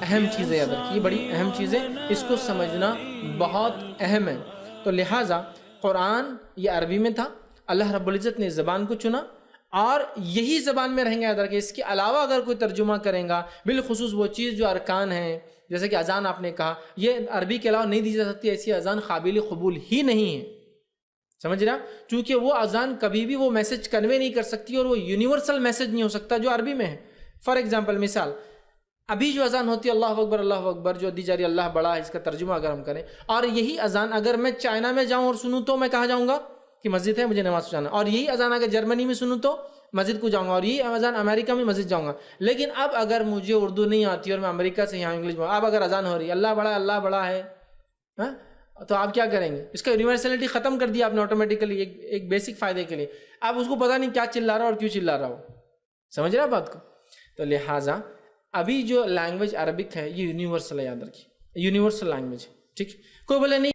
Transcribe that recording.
اہم چیزیں یاد رکھیے، بڑی اہم چیزیں، اس کو سمجھنا بہت اہم ہے۔ تو لہٰذا قرآن یہ عربی میں تھا، اللہ رب العزت نے اس زبان کو چنا اور یہی زبان میں رہیں گے، یاد رکھیں۔ اس کے علاوہ اگر کوئی ترجمہ کریں گا، بالخصوص وہ چیز جو ارکان ہیں، جیسے کہ اذان آپ نے کہا، یہ عربی کے علاوہ نہیں دی جا سکتی، ایسی اذان قابل قبول ہی نہیں ہے، سمجھ رہے آپ؟ چونکہ وہ اذان کبھی بھی وہ میسج کنوے نہیں کر سکتی اور وہ یونیورسل میسج نہیں ہو سکتا جو عربی میں ہے۔ فار ایگزامپل، مثال، ابھی جو اذان ہوتی ہے اللہ اکبر جو دی جا رہی ہے، اللہ بڑا ہے، اس کا ترجمہ اگر ہم کریں، اور یہی اذان اگر میں چائنا میں جاؤں اور سنوں تو میں کہاں جاؤں گا کہ مسجد ہے، مجھے نماز پڑھنا، اور یہی اذان اگر جرمنی میں سنوں تو مسجد کو جاؤں گا، اور یہی اذان امریکہ میں مسجد جاؤں گا۔ لیکن اب اگر مجھے اردو نہیں آتی اور میں امریکہ سے یہاں انگلش میں، اب اگر اذان ہو رہی ہے اللہ بڑا ہے، ہاں، تو آپ کیا کریں گے؟ اس کا یونیورسلٹی ختم کر دیا آپ نے آٹومیٹیکلی، ایک بیسک فائدے کے لیے۔ اب اس کو پتہ نہیں کیا چلا رہا اور کیوں چلا رہا ہو، سمجھ رہے آپ بات کو؟ تو لہٰذا ابھی جو لینگویج عربک ہے یہ یونیورسل ہے، یاد رکھیے، یونیورسل لینگویج ہے، ٹھیک؟ کوئی بولے نہیں